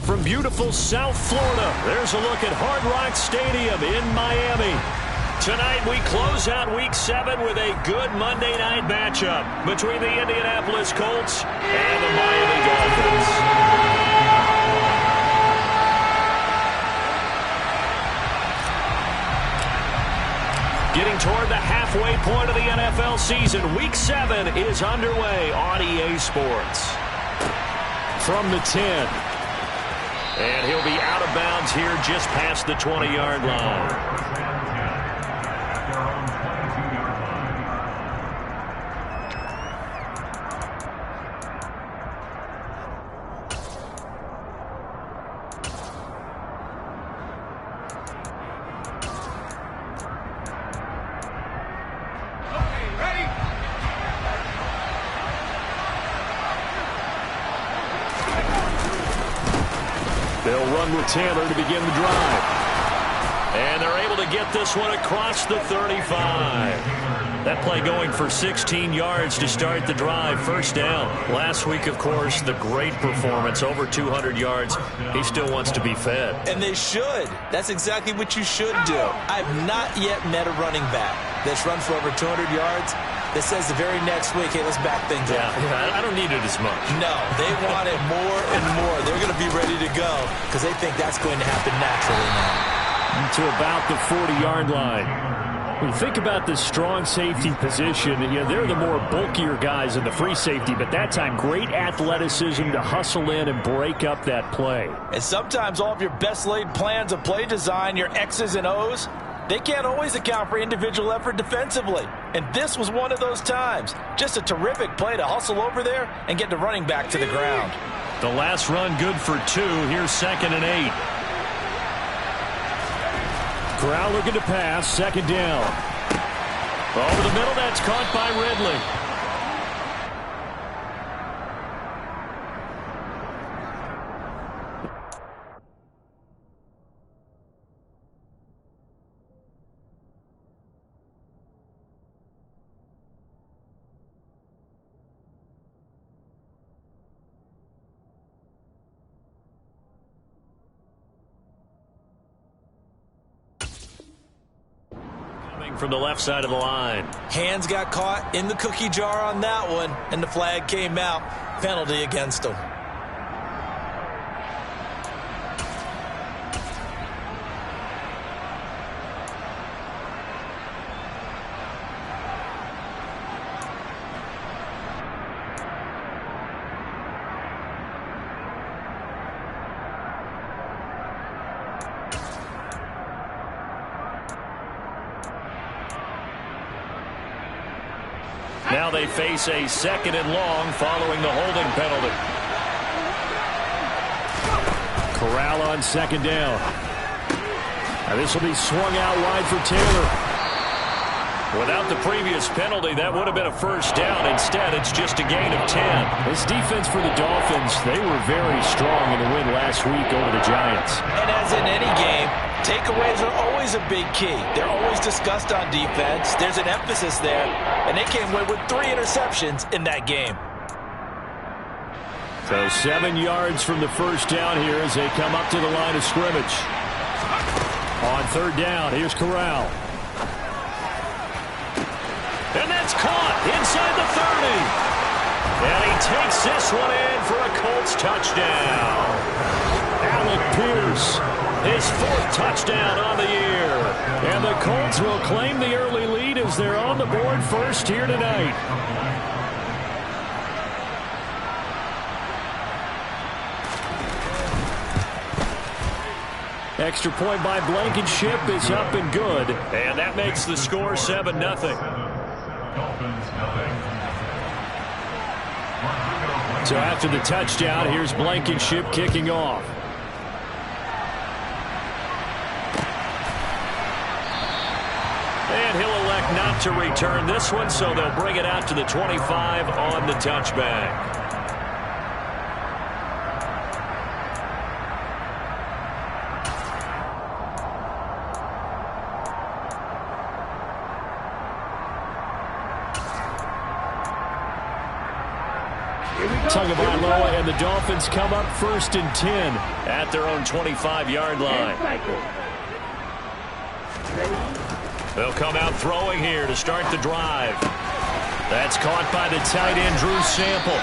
From beautiful South Florida, there's a look at Hard Rock Stadium in Miami. Tonight we close out Week 7 with a good Monday night matchup between the Indianapolis Colts and the Miami Dolphins. Getting toward the halfway point of the NFL season, Week 7 is underway on EA Sports. From the 10. And he'll be out of bounds here just past the 20-yard line. They'll run with Taylor to begin the drive. And they're able to get this one across the 35. That play going for 16 yards to start the drive. First down. Last week, of course, the great performance, over 200 yards. He still wants to be fed. And they should. That's exactly what you should do. I've not yet met a running back that's run for over 200 yards that says the very next week, hey, let's back things up. Yeah, I don't need it as much. No, they want it more and more. They're going to be ready to go because they think that's going to happen naturally now. To about the 40-yard line. When you think about this strong safety position, they're the more bulkier guys in the free safety, but that time great athleticism to hustle in and break up that play. And sometimes all of your best laid plans of play design, your X's and O's, they can't always account for individual effort defensively. And this was one of those times. Just a terrific play to hustle over there and get the running back to the ground. The last run good for 2. Here's 2nd and 8. Corral looking to pass. 2nd down. Over the middle. That's caught by Ridley. From the left side of the line. Hands got caught in the cookie jar on that one, and the flag came out. Penalty against him. Now they face a 2nd and long following the holding penalty. Corral on 2nd down. Now this will be swung out wide for Taylor. Without the previous penalty, that would have been a first down. Instead, it's just a gain of 10. This defense for the Dolphins, they were very strong in the win last week over the Giants. And as in any game, takeaways are always a big key. They're always discussed on defense. There's an emphasis there, and they came away with 3 interceptions in that game. So 7 yards from the first down here as they come up to the line of scrimmage. On 3rd down, here's Corral. And that's caught inside the 30. And he takes this one in for a Colts touchdown. Alec Pierce, his 4th touchdown on the year. And the Colts will claim the early lead as they're on the board first here tonight. Extra point by Blankenship is up and good. And that makes the score 7-0. So after the touchdown, here's Blankenship kicking off. And he'll elect not to return this one, so they'll bring it out to the 25 on the touchback. Here we Tagovailoa and the Dolphins come up 1st and 10 at their own 25-yard line. They'll come out throwing here to start the drive. That's caught by the tight end, Drew Sample.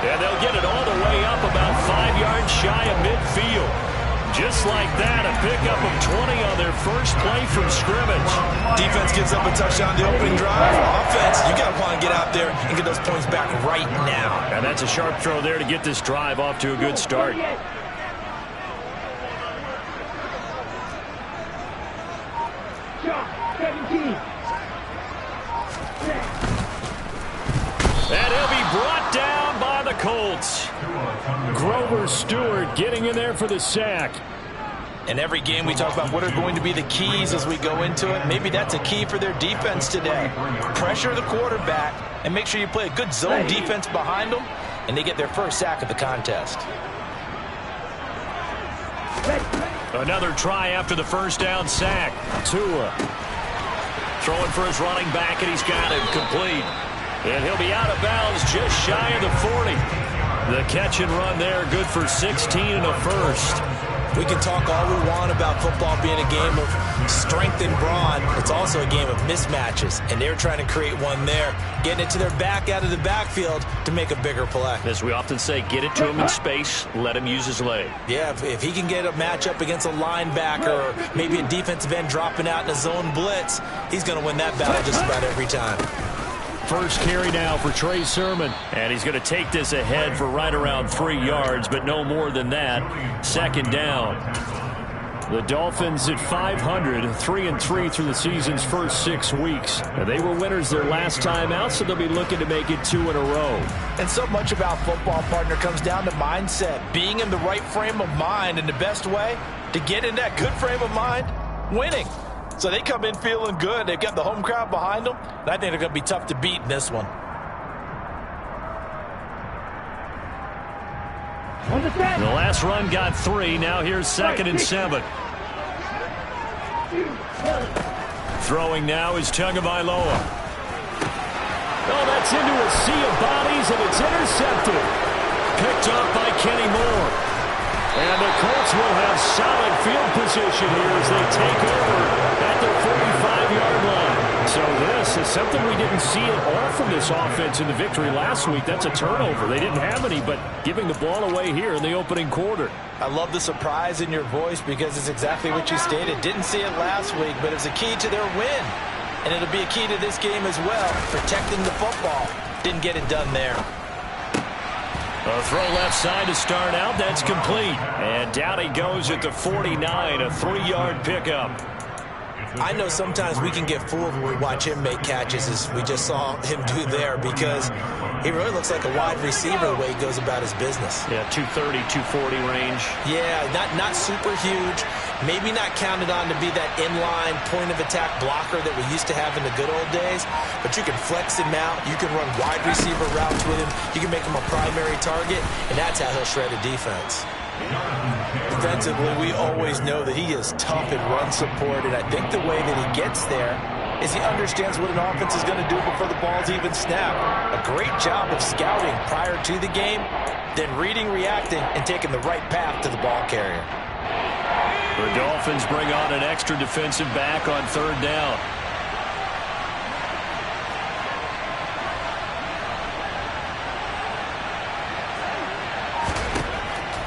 And they'll get it all the way up about 5 yards shy of midfield. Just like that, a pickup of 20 on their first play from scrimmage. Defense gives up a touchdown the opening drive. Offense, you got to want to get out there and get those points back right now. And that's a sharp throw there to get this drive off to a good start. And he'll be brought down by the Colts. Grover Stewart getting in there for the sack. In every game we talk about what are going to be the keys as we go into it. Maybe that's a key for their defense today. Pressure the quarterback and make sure you play a good zone defense behind them, and they get their first sack of the contest. Another try after the first down sack. Tua throwing for his running back, and he's got it complete. And he'll be out of bounds just shy of the 40. The catch and run there, good for 16 and a first. We can talk all we want about football being a game of strength and brawn. It's also a game of mismatches, and they're trying to create one there, getting it to their back out of the backfield to make a bigger play. As we often say, get it to him in space, let him use his leg. Yeah, if he can get a matchup against a linebacker or maybe a defensive end dropping out in a zone blitz, he's going to win that battle just about every time. First carry now for Trey Sermon. And he's going to take this ahead for right around 3 yards, but no more than that. 2nd down. The Dolphins at 500, 3-3 through the season's first 6 weeks. And they were winners their last time out, so they'll be looking to make it 2 in a row. And so much about football, partner, comes down to mindset. Being in the right frame of mind, and the best way to get in that good frame of mind, winning. So they come in feeling good. They've got the home crowd behind them. And I think they're going to be tough to beat in this one. The last run got 3. Now here's 2nd and 7. Throwing now is Tagovailoa. Oh, that's into a sea of bodies, and it's intercepted. Picked up by Kenny Moore. And the Colts will have solid field position here as they take over at their 45-yard line. So this is something we didn't see at all from this offense in the victory last week. That's a turnover. They didn't have any, but giving the ball away here in the opening quarter. I love the surprise in your voice because it's exactly what you stated. Didn't see it last week, but it's a key to their win. And it'll be a key to this game as well, protecting the football. Didn't get it done there. A throw left side to start out. That's complete. And down he goes at the 49, a 3-yard pickup. I know sometimes we can get fooled when we watch him make catches, as we just saw him do there, because he really looks like a wide receiver the way he goes about his business. Yeah, 230, 240 range. Yeah, not super huge. Maybe not counted on to be that inline point-of-attack blocker that we used to have in the good old days, but you can flex him out. You can run wide receiver routes with him. You can make him a primary target, and that's how he'll shred a defense. Defensively, we always know that he is tough in run support, and I think the way that he gets there is he understands what an offense is going to do before the ball's even snapped. A great job of scouting prior to the game, then reading, reacting, and taking the right path to the ball carrier. The Dolphins bring on an extra defensive back on 3rd down.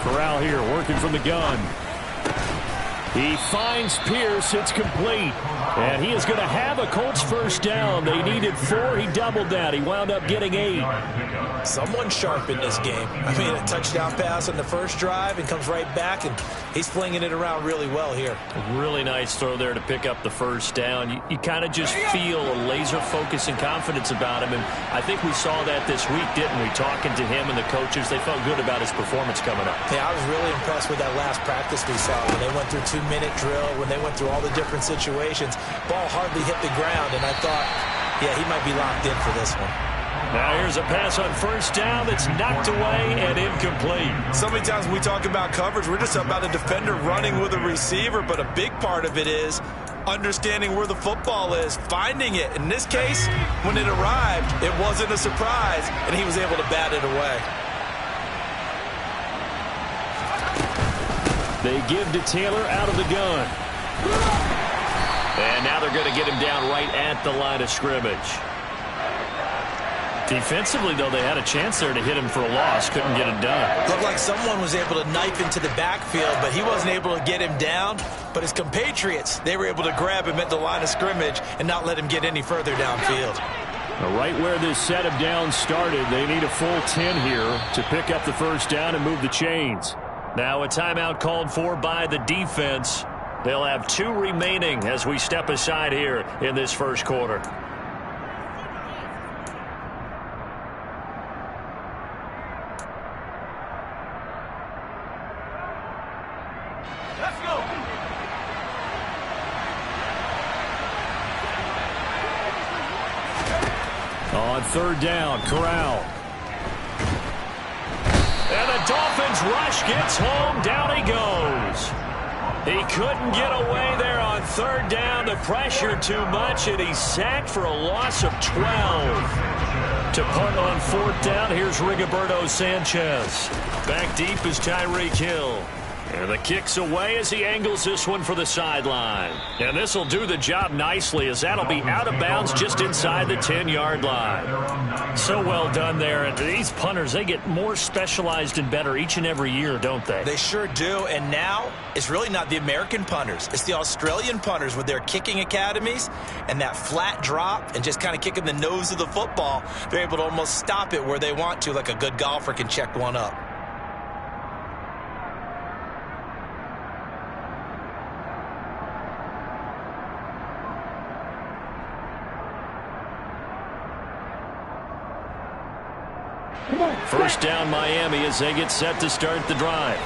Corral here working from the gun. He finds Pierce. It's complete. And he is going to have a Colts first down. They needed 4. He doubled that. He wound up getting 8. Someone sharp in this game. I mean, a touchdown pass on the first drive and comes right back, and he's flinging it around really well here. A really nice throw there to pick up the first down. You kind of just feel a laser focus and confidence about him, and I think we saw that this week, didn't we? Talking to him and the coaches, they felt good about his performance coming up. Yeah, I was really impressed with that last practice we saw when they went through 2-minute drill, when they went through all the different situations. Ball hardly hit the ground, and I thought, yeah, he might be locked in for this one. Now here's a pass on first down that's knocked away and incomplete. So many times when we talk about coverage, we're just about a defender running with a receiver, but a big part of it is understanding where the football is, finding it. In this case, when it arrived, it wasn't a surprise, and he was able to bat it away. They give to Taylor out of the gun. And now they're going to get him down right at the line of scrimmage. Defensively, though, they had a chance there to hit him for a loss. Couldn't get it done. Looked like someone was able to knife into the backfield, but he wasn't able to get him down. But his compatriots, they were able to grab him at the line of scrimmage and not let him get any further downfield. Right where this set of downs started, they need a full 10 here to pick up the first down and move the chains. Now a timeout called for by the defense. They'll have 2 remaining as we step aside here in this first quarter. On third down, Corral. And the Dolphins rush gets home. Down he goes. He couldn't get away there on third down. The pressure too much, and he's sacked for a loss of 12. To punt on fourth down, here's Rigoberto Sanchez. Back deep is Tyreek Hill. And the kick's away as he angles this one for the sideline. And this will do the job nicely, as that'll be out of bounds just inside the 10-yard line. So well done there. And these punters, they get more specialized and better each and every year, don't they? They sure do. And now it's really not the American punters. It's the Australian punters with their kicking academies and that flat drop and just kind of kicking the nose of the football. They're able to almost stop it where they want to, like a good golfer can check one up. First down, Miami, as they get set to start the drive.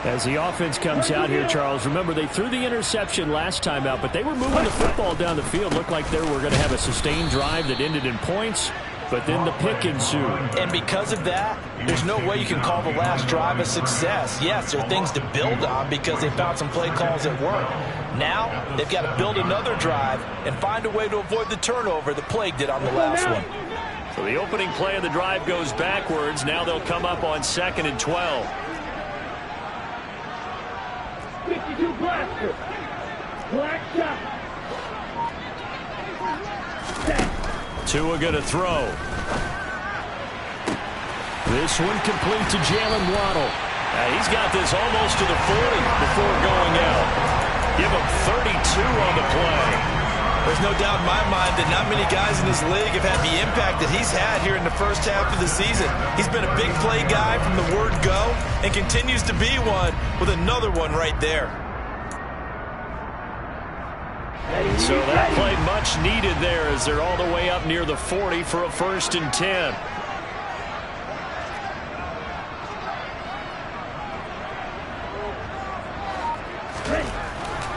As the offense comes out here, Charles, remember they threw the interception last time out, but they were moving the football down the field. Looked like they were going to have a sustained drive that ended in points, but then the pick ensued. And because of that, there's no way you can call the last drive a success. Yes, there are things to build on because they found some play calls that work. Now they've got to build another drive and find a way to avoid the turnover that plagued it on the last one. So the opening play of the drive goes backwards. Now they'll come up on 2nd and 12. 52 blaster. Black shot. Tua going to throw. This one complete to Jalen Waddle. He's got this almost to the 40 before going out. Give him 32 on the play. There's no doubt in my mind that not many guys in this league have had the impact that he's had here in the first half of the season. He's been a big play guy from the word go and continues to be one with another one right there. So that play much needed there as they're all the way up near the 40 for a 1st and 10.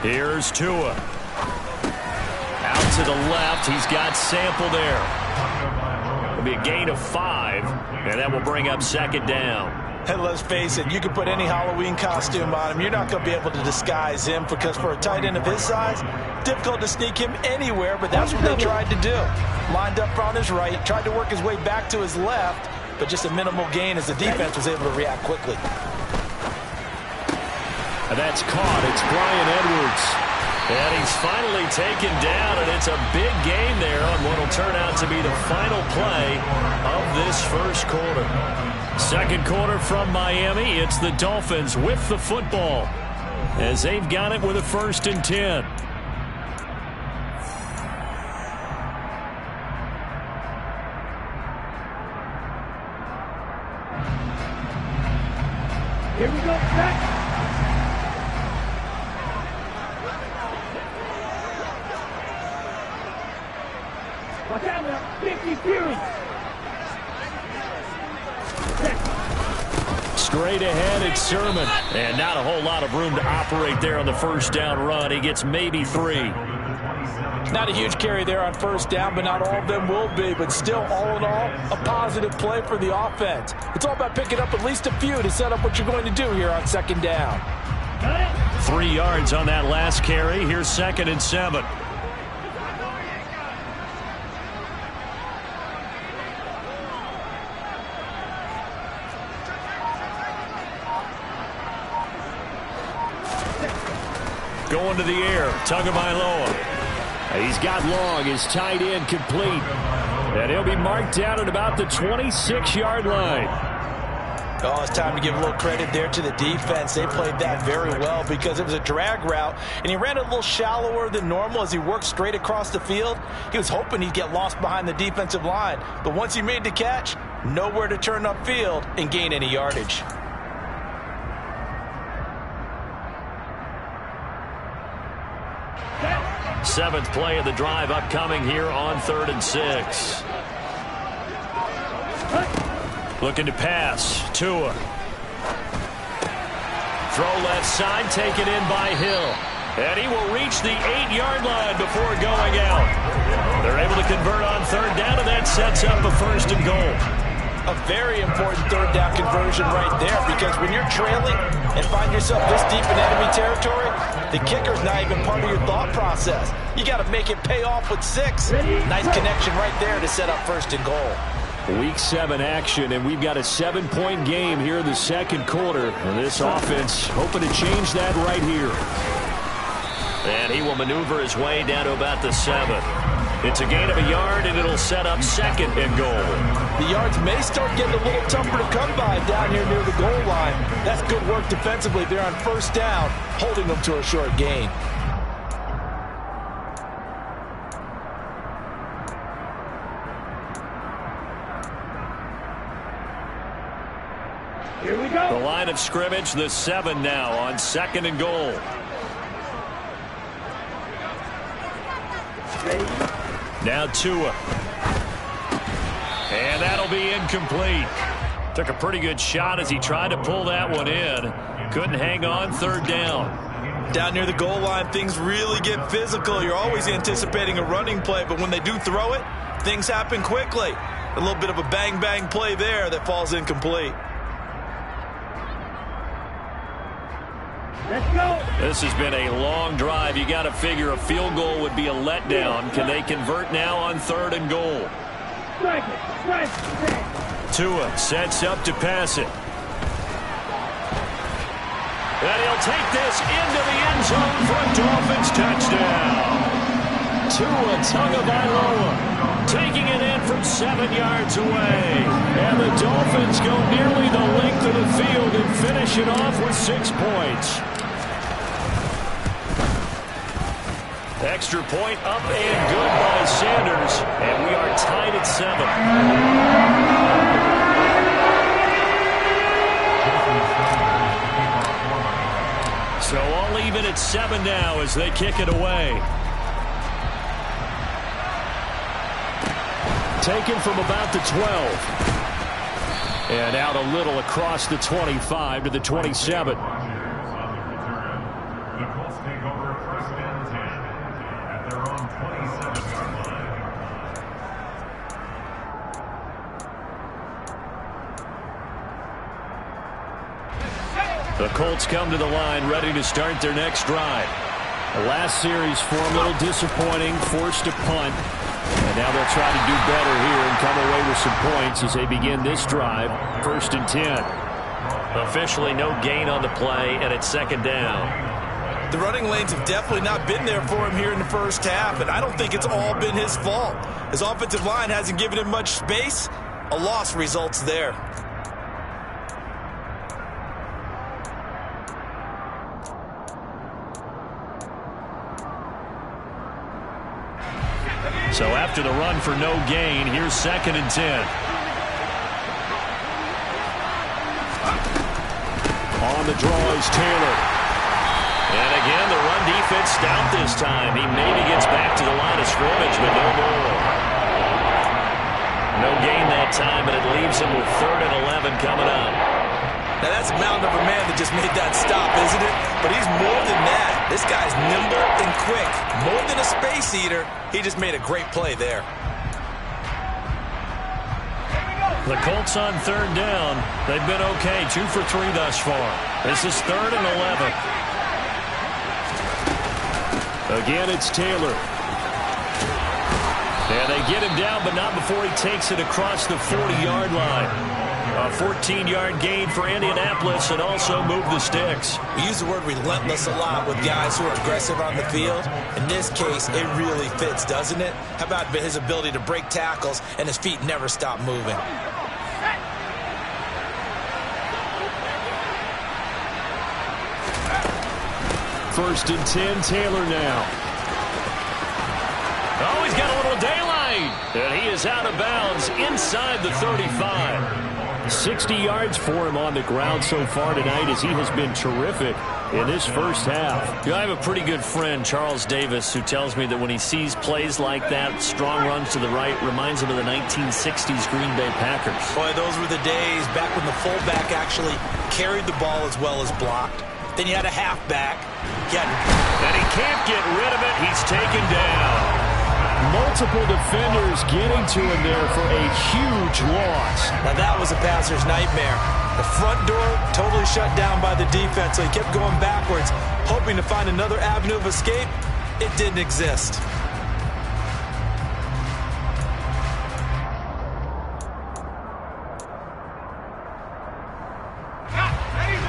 Here's Tua. Out to the left. He's got Sample there. It'll be a gain of 5, and that will bring up 2nd down. And let's face it, you can put any Halloween costume on him. You're not going to be able to disguise him because for a tight end of his size, difficult to sneak him anywhere, but that's what they tried to do. Lined up on his right, tried to work his way back to his left, but just a minimal gain as the defense was able to react quickly. And that's caught. It's Bryan Edwards. And he's finally taken down, and it's a big gain there on what will turn out to be the final play of this first quarter. Second quarter from Miami. It's the Dolphins with the football as they've got it with a 1st and 10. Here we go, back. Watch out now, 50 Fury. Straight ahead, it's Sermon. And not a whole lot of room to operate there on the first down run. He gets maybe 3. Not a huge carry there on first down, but not all of them will be. But still, all in all, a positive play for the offense. It's all about picking up at least a few to set up what you're going to do here on 2nd down. 3 yards on that last carry. Here's 2nd and 7. going to the air. Tagovailoa. He's got long. His tight end complete. And he'll be marked down at about the 26-yard line. Oh, it's time to give a little credit there to the defense. They played that very well because it was a drag route, and he ran a little shallower than normal as he worked straight across the field. He was hoping he'd get lost behind the defensive line, but once he made the catch, nowhere to turn upfield and gain any yardage. Seventh play of the drive upcoming here on 3rd and 6. Looking to pass. Tua. Throw left side, taken in by Hill. And he will reach the 8-yard line before going out. They're able to convert on 3rd down, and that sets up a 1st and goal. A very important 3rd down conversion right there, because when you're trailing and find yourself this deep in enemy territory, the kicker's not even part of your thought process. You got to make it pay off with 6. Nice connection right there to set up 1st and goal. Week 7 action, and we've got a 7-point game here in the 2nd quarter. And this offense hoping to change that right here. And he will maneuver his way down to about the 7. It's a gain of a yard, and it'll set up 2nd and goal. The yards may start getting a little tougher to come by down here near the goal line. That's good work defensively there on 1st down, holding them to a short gain. Here we go. The line of scrimmage, the 7 now on 2nd and goal. Now Tua. And that'll be incomplete. Took a pretty good shot as he tried to pull that one in. Couldn't hang on 3rd down. Down near the goal line, things really get physical. You're always anticipating a running play, but when they do throw it, things happen quickly. A little bit of a bang-bang play there that falls incomplete. Let's go. This has been a long drive. You got to figure a field goal would be a letdown. Can they convert now on 3rd and goal? Strike it. Strike it. Tua sets up to pass it. And he'll take this into the end zone for a Dolphins touchdown. Tua Tagovailoa taking it in from 7 yards away. And the Dolphins go nearly the length of the field and finish it off with 6 points. Extra point up and good by Sanders. And we are tied at 7. So all even at 7 now as they kick it away. Taken from about the 12. And out a little across the 25 to the 27. The Colts take over 1st and 10 at their own 27-yard line. The Colts come to the line ready to start their next drive. The last series for them a little disappointing, forced to punt. And now they'll try to do better here and come away with some points as they begin this drive. 1st and 10. Officially no gain on the play, and it's 2nd down. The running lanes have definitely not been there for him here in the 1st half, and I don't think it's all been his fault. His offensive line hasn't given him much space. A loss results there. So after the run for no gain, here's 2nd and 10. On the draw is Taylor. And again, the run defense stout this time. He maybe gets back to the line of scrimmage, but no more. No gain that time, and it leaves him with 3rd and 11 coming up. Now that's a mountain of a man that just made that stop, isn't it? But he's more than that. This guy's nimble and quick. More than a space eater, he just made a great play there. The Colts on 3rd down. They've been okay, 2 for 3 thus far. This is 3rd and 11. Again, it's Taylor. And they get him down, but not before he takes it across the 40-yard line. A 14-yard gain for Indianapolis and also move the sticks. We use the word relentless a lot with guys who are aggressive on the field. In this case, it really fits, doesn't it? How about his ability to break tackles and his feet never stop moving? First and 10, Taylor now. Oh, he's got a little daylight. And he is out of bounds inside the 35. 60 yards for him on the ground so far tonight as he has been terrific in this first half. I have a pretty good friend, Charles Davis, who tells me that when he sees plays like that, strong runs to the right, reminds him of the 1960s Green Bay Packers. Boy, those were the days back when the fullback actually carried the ball as well as blocked. Then you had a halfback. And he can't get rid of it. He's taken down. Multiple defenders getting to him there for a huge loss. Now that was a passer's nightmare. The front door totally shut down by the defense, so he kept going backwards, hoping to find another avenue of escape. It didn't exist.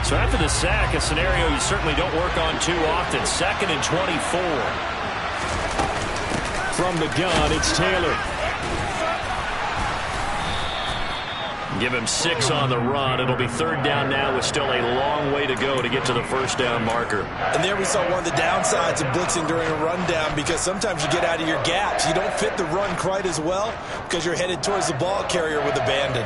So after the sack, a scenario you certainly don't work on too often. 2nd and 24. From the gun, it's Taylor. Give him 6 on the run. It'll be 3rd down now with still a long way to go to get to the first down marker. And there we saw one of the downsides of blitzing during a rundown, because sometimes you get out of your gaps. You don't fit the run quite as well because you're headed towards the ball carrier with abandon.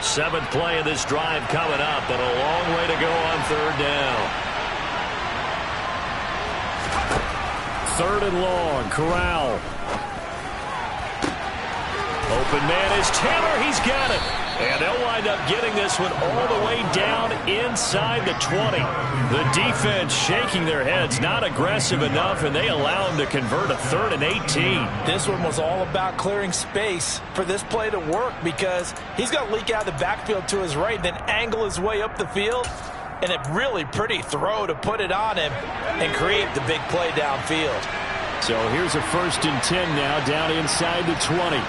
Seventh play of this drive coming up, but a long way to go on 3rd down. 3rd and long, Corral. Open man is Taylor. He's got it. And they'll wind up getting this one all the way down inside the 20. The defense shaking their heads, not aggressive enough, and they allow him to convert a 3rd and 18. This one was all about clearing space for this play to work, because he's going to leak out of the backfield to his right, then angle his way up the field, and a really pretty throw to put it on him and create the big play downfield. So here's a 1st and 10 now down inside the 20.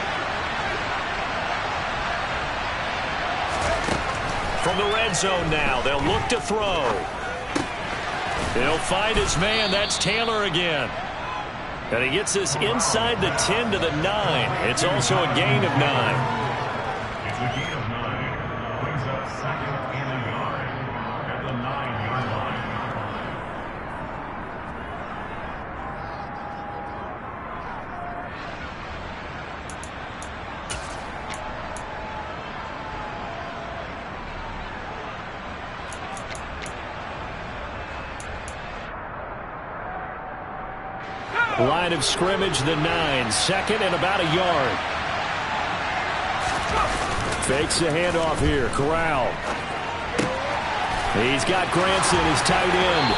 From the red zone now, they'll look to throw. He'll find his man. That's Taylor again. And he gets this inside the 10 to the 9. It's also a gain of 9. It's a gain of 9. Brings up 2nd and a yard at the 9-yard line. Line of scrimmage, the 9. 2nd and about a yard. Fakes the handoff here. Corral. He's got Granson, his tight end.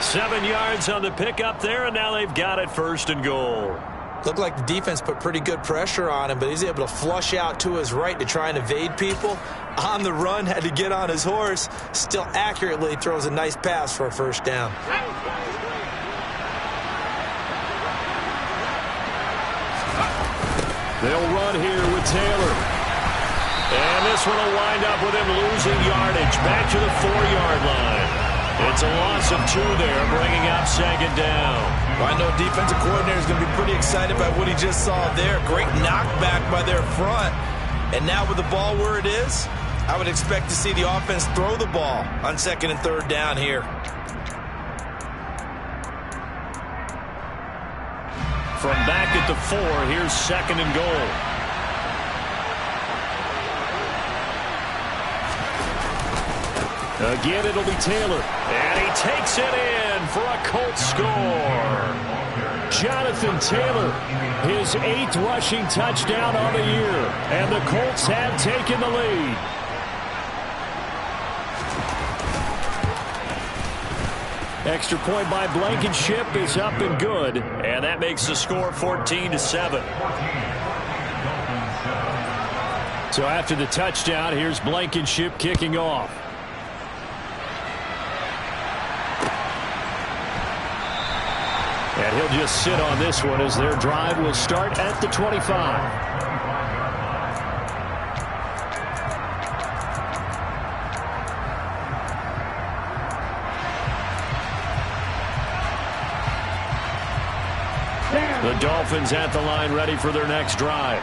7 yards on the pickup there, and now they've got it 1st and goal. Looked like the defense put pretty good pressure on him, but he's able to flush out to his right to try and evade people. On the run, had to get on his horse. Still accurately throws a nice pass for a 1st down. They'll run here with Taylor. And this one will wind up with him losing yardage back to the 4-yard line. It's a loss of 2 there, bringing up 2nd down. Well, I know defensive coordinator is going to be pretty excited by what he just saw there. Great knockback by their front. And now with the ball where it is, I would expect to see the offense throw the ball on 2nd and 3rd down here. From back at the 4, here's 2nd and goal. Again, it'll be Taylor. And he takes it in for a Colts score. Jonathan Taylor, his 8th rushing touchdown on the year. And the Colts have taken the lead. Extra point by Blankenship is up and good. And that makes the score 14-7. So after the touchdown, here's Blankenship kicking off. And he'll just sit on this one as their drive will start at the 25. The Dolphins at the line ready for their next drive.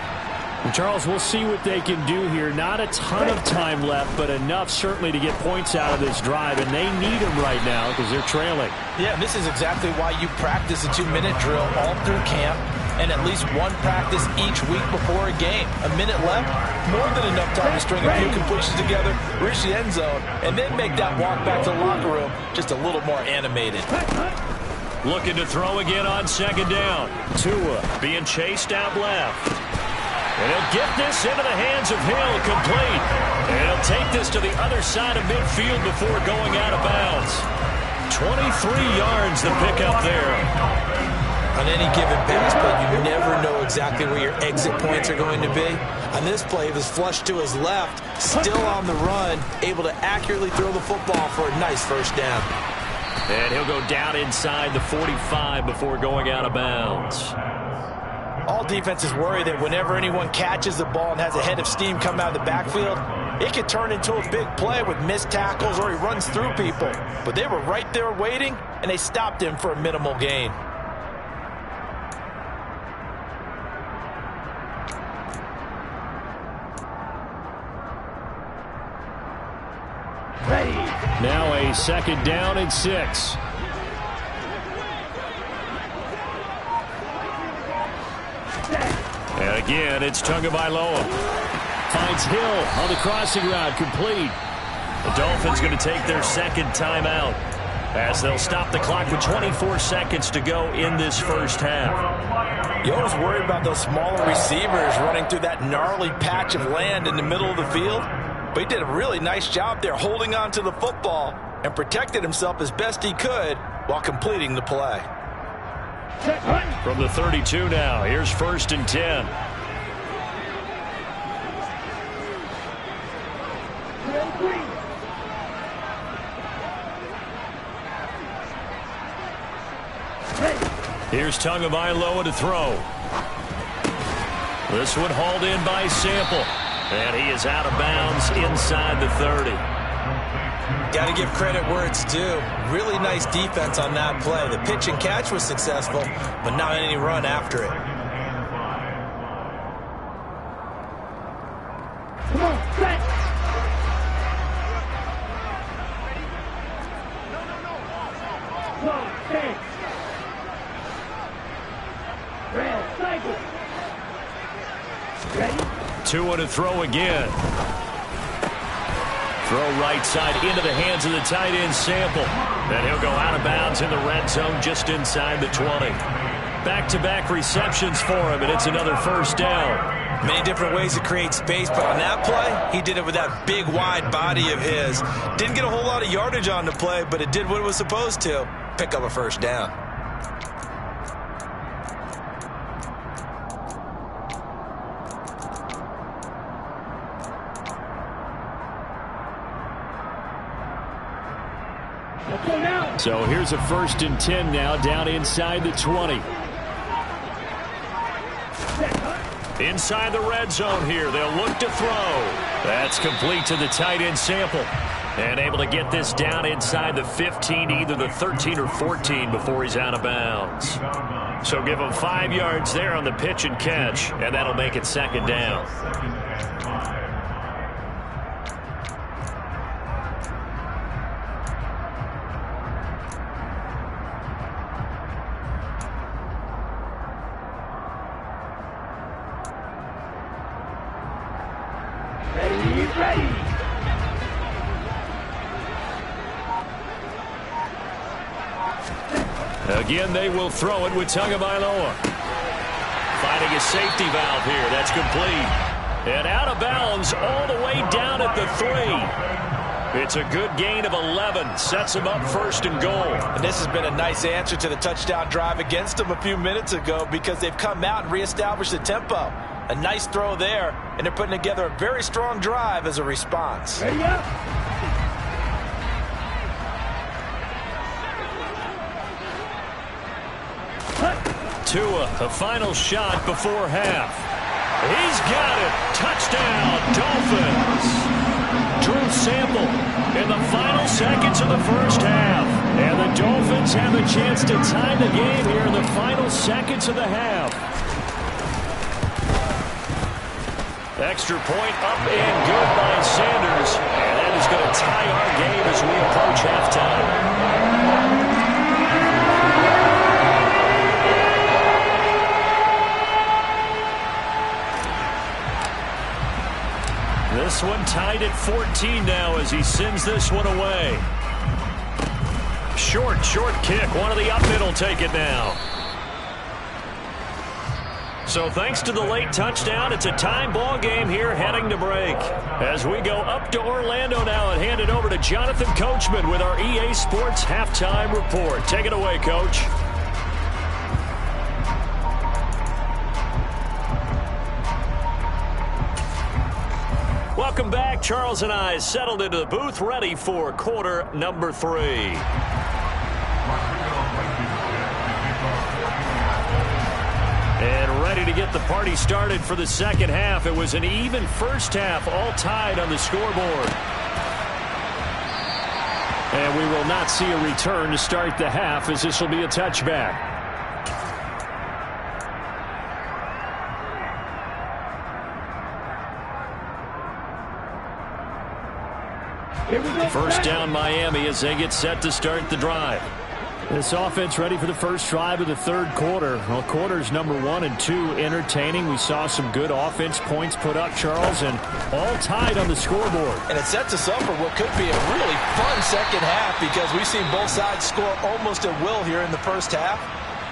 And Charles, we'll see what they can do here. Not a ton of time left, but enough certainly to get points out of this drive, and they need them right now because they're trailing. Yeah, this is exactly why you practice a 2-minute drill all through camp and at least one practice each week before a game. A minute left, more than enough time to string a few completions together, reach the end zone, and then make that walk back to the locker room just a little more animated. Looking to throw again on second down. Tua being chased out left. And he'll get this into the hands of Hill, complete. And he'll take this to the other side of midfield before going out of bounds. 23 yards the pickup there. On any given pass play, you never know exactly where your exit points are going to be. On this play, it was flushed to his left, still on the run, able to accurately throw the football for a nice first down. And he'll go down inside the 45 before going out of bounds. All defenses worry that whenever anyone catches the ball and has a head of steam come out of the backfield, it could turn into a big play with missed tackles or he runs through people. But they were right there waiting, and they stopped him for a minimal gain. Now a second down and 6. And again, it's Tagovailoa. Finds Hill on the crossing route, complete. The Dolphins going to take their second timeout as they'll stop the clock with 24 seconds to go in this first half. You always worry about those smaller receivers running through that gnarly patch of land in the middle of the field. But he did a really nice job there holding on to the football and protected himself as best he could while completing the play. From the 32 now, here's 1st and 10. Here's Tagovailoa to throw. This one hauled in by Sample. And he is out of bounds inside the 30. Got to give credit where it's due. Really nice defense on that play. The pitch and catch was successful, but not any run after it. Come on, set. Slow, set. Red, cycle. Ready? Tua to throw again. Throw right side into the hands of the tight end Sample. And he'll go out of bounds in the red zone just inside the 20. Back-to-back receptions for him, and it's another first down. Many different ways to create space, but on that play, he did it with that big, wide body of his. Didn't get a whole lot of yardage on the play, but it did what it was supposed to. Pick up a first down. So here's a 1st and 10 now, down inside the 20. Inside the red zone here, they'll look to throw. That's complete to the tight end Sample. And able to get this down inside the 15, either the 13 or 14 before he's out of bounds. So give him 5 yards there on the pitch and catch, and that'll make it second down. Again, they will throw it with Tagovailoa. Finding a safety valve here. That's complete. And out of bounds all the way down at the 3. It's a good gain of 11. Sets him up 1st and goal. And this has been a nice answer to the touchdown drive against them a few minutes ago because they've come out and reestablished the tempo. A nice throw there, and they're putting together a very strong drive as a response. Ready up. Tua, a final shot before half. He's got it. Touchdown, Dolphins. Drew Sample in the final seconds of the first half. And the Dolphins have a chance to tie the game here in the final seconds of the half. Extra point up and good by Sanders. And that is going to tie our game as we approach halftime. This one tied at 14 now as he sends this one away. Short kick. One of the up mid will take it now. So thanks to the late touchdown, it's a time ball game here heading to break. As we go up to Orlando now and hand it over to Jonathan Coachman with our EA Sports Halftime Report. Take it away, Coach. Welcome back. Charles and I settled into the booth, ready for quarter number 3. And ready to get the party started for the second half. It was an even first half, all tied on the scoreboard. And we will not see a return to start the half, as this will be a touchback. First down Miami as they get set to start the drive. This offense ready for the first drive of the third quarter. Well, quarters number 1 and 2 entertaining. We saw some good offense points put up, Charles, and all tied on the scoreboard. And it sets us up for what could be a really fun second half because we've seen both sides score almost at will here in the first half.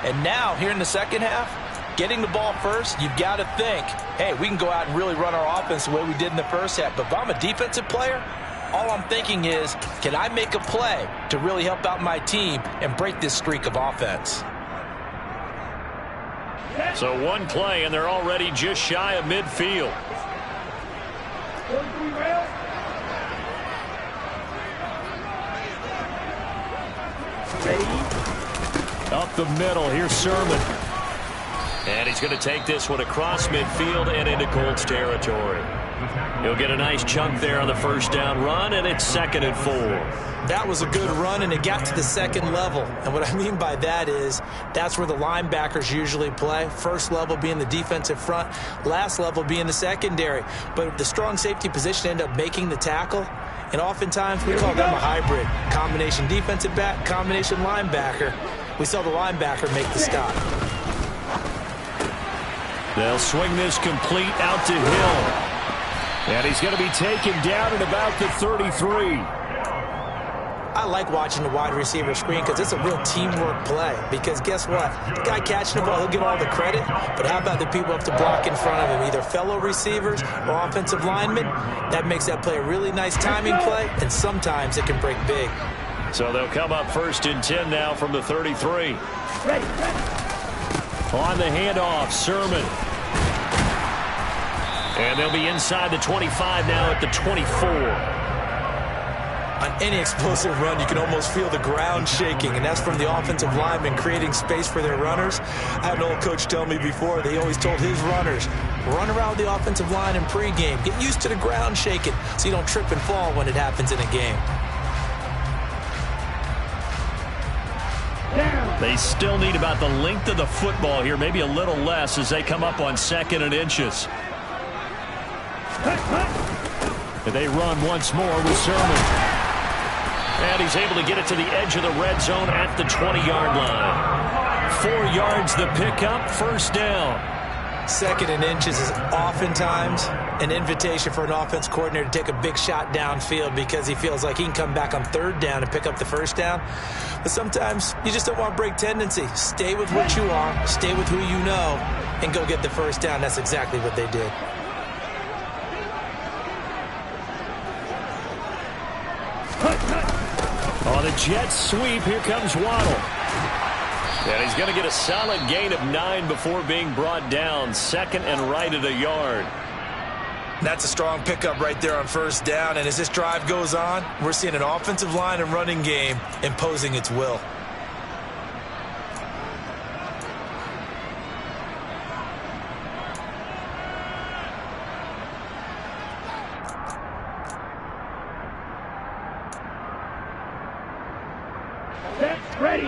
And now, here in the second half, getting the ball first, you've got to think, hey, we can go out and really run our offense the way we did in the first half. But if I'm a defensive player, all I'm thinking is, can I make a play to really help out my team and break this streak of offense? So one play, and they're already just shy of midfield. Up the middle, here's Sermon. And he's going to take this one across midfield and into Colts territory. He'll get a nice chunk there on the first down run, and it's 2nd and 4. That was a good run, and it got to the second level. And what I mean by that is that's where the linebackers usually play. First level being the defensive front, last level being the secondary. But the strong safety position ended up making the tackle. And oftentimes we call them a hybrid. Combination defensive back, combination linebacker. We saw the linebacker make the stop. They'll swing this complete out to Hill. And he's going to be taken down at about the 33. I like watching the wide receiver screen because it's a real teamwork play. Because guess what? The guy catching the ball, he'll get all the credit. But how about the people up to block in front of him? Either fellow receivers or offensive linemen. That makes that play a really nice timing play. And sometimes it can break big. So they'll come up 1st and 10 now from the 33. Ready. On the handoff, Sermon. And they'll be inside the 25 now at the 24. On any explosive run, you can almost feel the ground shaking, and that's from the offensive linemen creating space for their runners. I had an old coach tell me before, they always told his runners, run around the offensive line in pregame. Get used to the ground shaking so you don't trip and fall when it happens in a game. They still need about the length of the football here, maybe a little less as they come up on 2nd and inches. And they run once more with Sermon. And he's able to get it to the edge of the red zone at the 20-yard line. 4 yards the pickup, first down. 2nd and inches is oftentimes an invitation for an offense coordinator to take a big shot downfield because he feels like he can come back on 3rd down and pick up the first down. But sometimes you just don't want to break tendency. Stay with what you are, stay with who you know, and go get the first down. That's exactly what they did. On the Jets sweep, here comes Waddle. And he's going to get a solid gain of 9 before being brought down. Second and right at a yard. That's a strong pickup right there on first down. And as this drive goes on, we're seeing an offensive line and running game imposing its will. That's ready.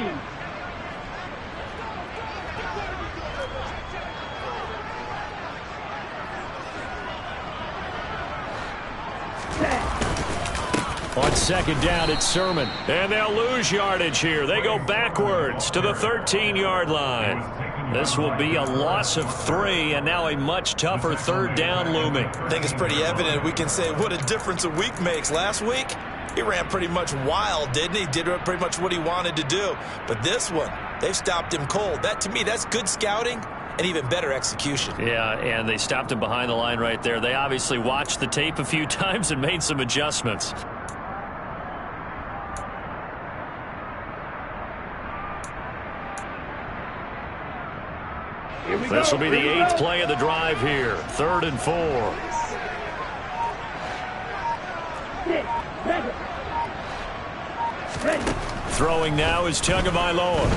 On second down, it's Sermon. And they'll lose yardage here. They go backwards to the 13-yard line. This will be a loss of 3, and now a much tougher third down looming. I think it's pretty evident. We can say what a difference a week makes. Last week, he ran pretty much wild, didn't he? Did pretty much what he wanted to do. But this one, they've stopped him cold. That, to me, that's good scouting and even better execution. Yeah, and they stopped him behind the line right there. They obviously watched the tape a few times and made some adjustments. This will be the 8th play of the drive here. 3rd and 4. Throwing now is Tagovailoa.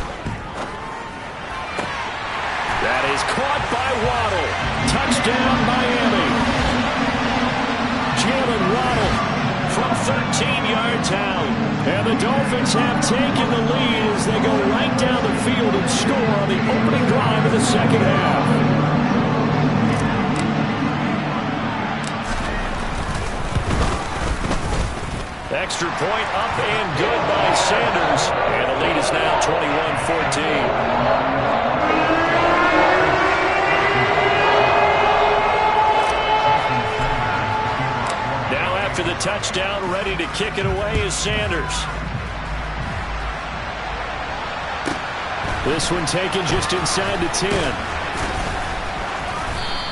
That is caught by Waddle. Touchdown, Miami. Jalen Waddle from 13 yards out. And the Dolphins have taken the lead as they go right down the field and score on the opening drive of the second half. Extra point up and good by Sanders. And the lead is now 21-14. After the touchdown, ready to kick it away is Sanders. This one taken just inside the 10.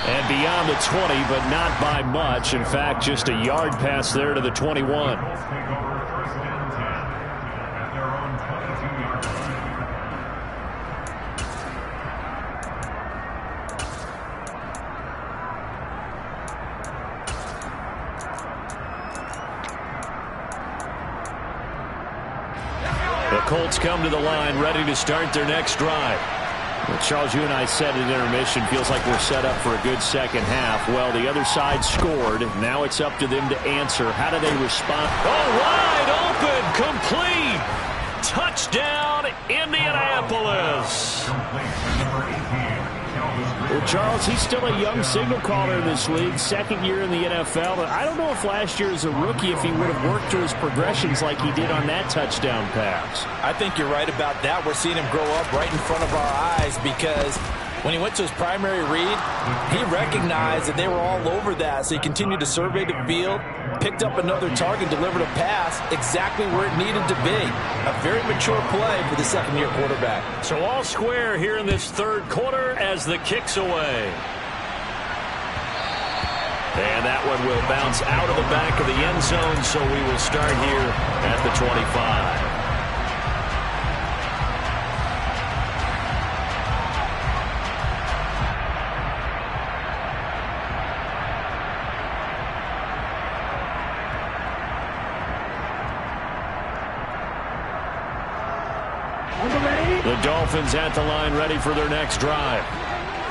And beyond the 20, but not by much. In fact, just a yard pass there to the 21. Colts come to the line ready to start their next drive. Well, Charles, you and I said at intermission, feels like we're set up for a good second half. Well, the other side scored. Now it's up to them to answer. How do they respond? Oh, wide open, complete. Touchdown, Indianapolis. Well, Charles, he's still a young signal caller in this league, second year in the NFL. And I don't know if last year as a rookie, if he would have worked through his progressions like he did on that touchdown pass. I think you're right about that. We're seeing him grow up right in front of our eyes because when he went to his primary read, he recognized that they were all over that. So he continued to survey the field, picked up another target, delivered a pass exactly where it needed to be. A very mature play for the second-year quarterback. So all square here in this third quarter as the kick's away. And that one will bounce out of the back of the end zone, so we will start here at the 25. The Dolphins at the line ready for their next drive.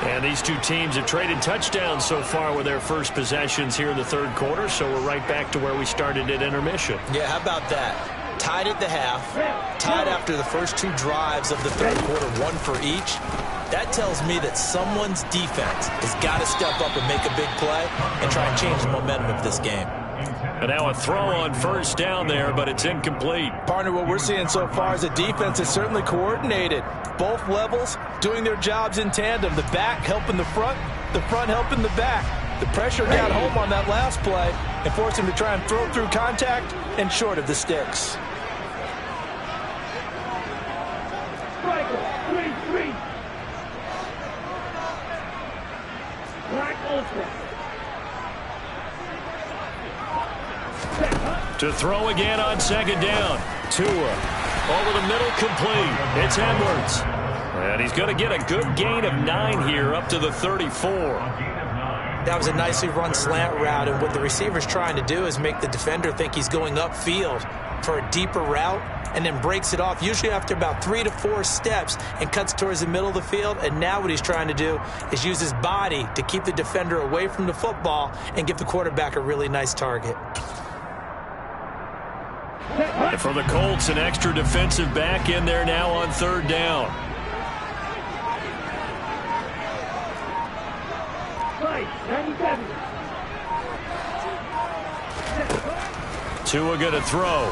And these two teams have traded touchdowns so far with their first possessions here in the third quarter, so we're right back to where we started at intermission. Yeah, how about that? Tied at the half, tied after the first two drives of the third quarter, one for each. That tells me that someone's defense has got to step up and make a big play and try and change the momentum of this game. And now a throw on first down there, but it's incomplete. Partner, what we're seeing so far is a defense is certainly coordinated. Both levels doing their jobs in tandem. The back helping the front helping the back. The pressure got home on that last play and forced him to try and throw through contact and short of the sticks. Striker, 3-3. Black Ultra. To throw again on second down. Tua over the middle, complete. It's Edwards. And he's going to get a good gain of 9 here up to the 34. That was a nicely run slant route, and what the receiver's trying to do is make the defender think he's going upfield for a deeper route and then breaks it off, usually after about 3 to 4 steps, and cuts towards the middle of the field. And now what he's trying to do is use his body to keep the defender away from the football and give the quarterback a really nice target. And for the Colts, an extra defensive back in there now on 3rd down. Tua going to throw.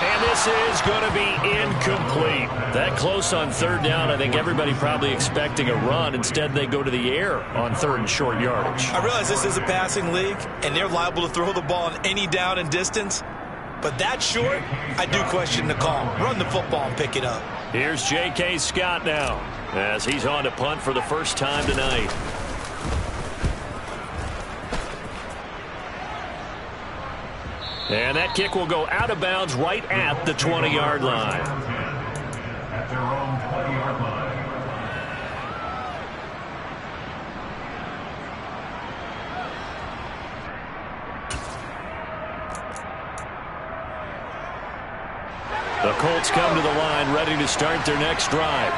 And this is going to be incomplete. That close on 3rd down, I think everybody probably expecting a run. Instead, they go to the air on 3rd and short yardage. I realize this is a passing league, and they're liable to throw the ball on any down and distance. But that short, I do question the call. Run the football and pick it up. Here's J.K. Scott now as he's on to punt for the first time tonight. And that kick will go out of bounds right at the 20-yard line. At their own 20-yard line. The Colts come to the line ready to start their next drive.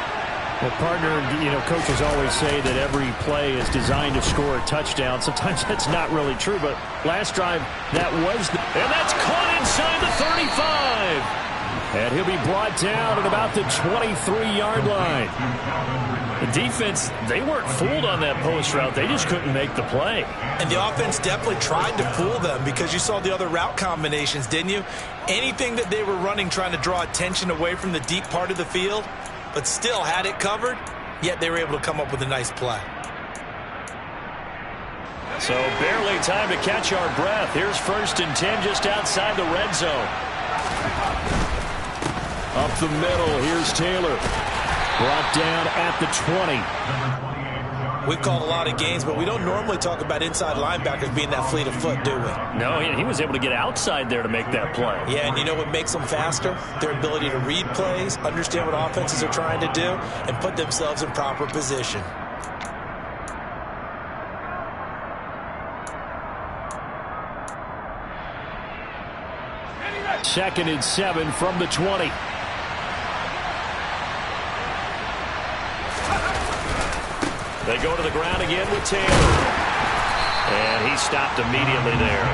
Well, partner, coaches always say that every play is designed to score a touchdown. Sometimes that's not really true, but last drive, that was the... And that's caught inside the 35. And he'll be brought down at about the 23-yard line. The defense, they weren't fooled on that post route. They just couldn't make the play. And the offense definitely tried to fool them because you saw the other route combinations, didn't you? Anything that they were running trying to draw attention away from the deep part of the field, but still had it covered, yet they were able to come up with a nice play. So barely time to catch our breath. Here's 1st and 10 just outside the red zone. Up the middle, here's Taylor. Brought down at the 20. We've called a lot of games, but we don't normally talk about inside linebackers being that fleet of foot, do we? No, he was able to get outside there to make that play. Yeah, and you know what makes them faster? Their ability to read plays, understand what offenses are trying to do, and put themselves in proper position. Second and 7 from the 20. They go to the ground again with Taylor. And he stopped immediately there.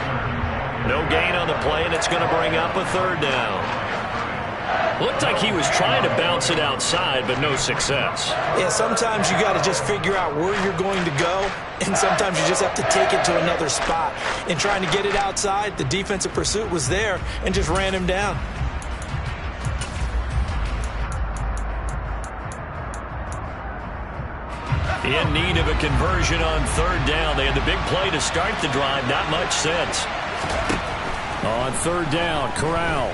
No gain on the play, and it's going to bring up a 3rd down. Looked like he was trying to bounce it outside, but no success. Yeah, sometimes you got to just figure out where you're going to go, and sometimes you just have to take it to another spot. In trying to get it outside, the defensive pursuit was there and just ran him down. In need of a conversion on 3rd down. They had the big play to start the drive. Not much sense. On 3rd down, Corral.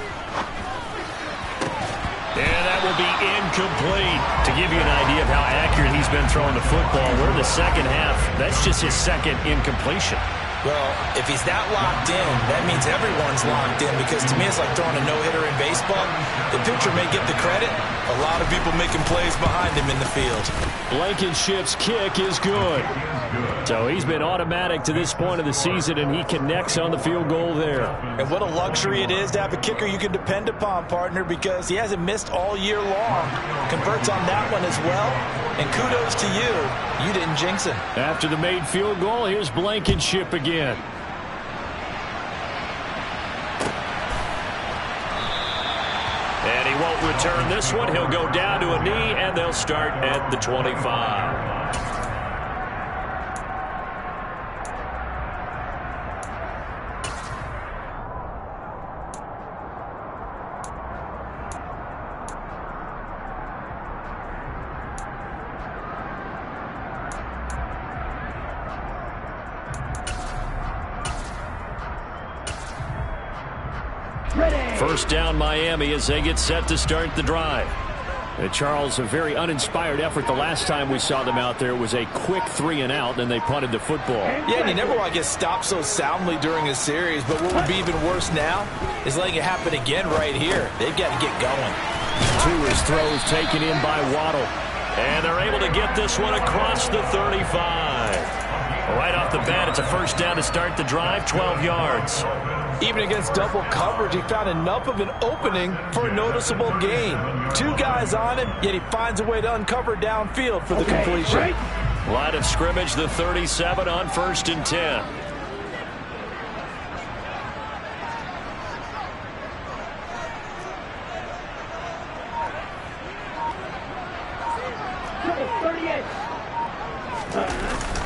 And that will be incomplete. To give you an idea of how accurate he's been throwing the football, we're in the second half. That's just his 2nd incompletion. Well, if he's that locked in, that means everyone's locked in, because to me it's like throwing a no-hitter in baseball. The pitcher may get the credit. A lot of people making plays behind him in the field. Blankenship's kick is good. So he's been automatic to this point of the season, and he connects on the field goal there. And what a luxury it is to have a kicker you can depend upon, partner, because he hasn't missed all year long. Converts on that one as well. And kudos to you. You didn't jinx him. After the made field goal, here's Blankenship again. And he won't return this one. He'll go down to a knee, and they'll start at the 25. First down, Miami, as they get set to start the drive. Charles, a very uninspired effort. The last time we saw them out there was a quick 3-and-out, and they punted the football. Yeah, and you never want to get stopped so soundly during a series, but what would be even worse now is letting it happen again right here. They've got to get going. Two his throws taken in by Waddle. And they're able to get this one across the 35. Right off the bat, it's a first down to start the drive, 12 yards. Even against double coverage, he found enough of an opening for a noticeable gain. Two guys on him, yet he finds a way to uncover downfield for the completion. Line of scrimmage, the 37 on 1st and 10.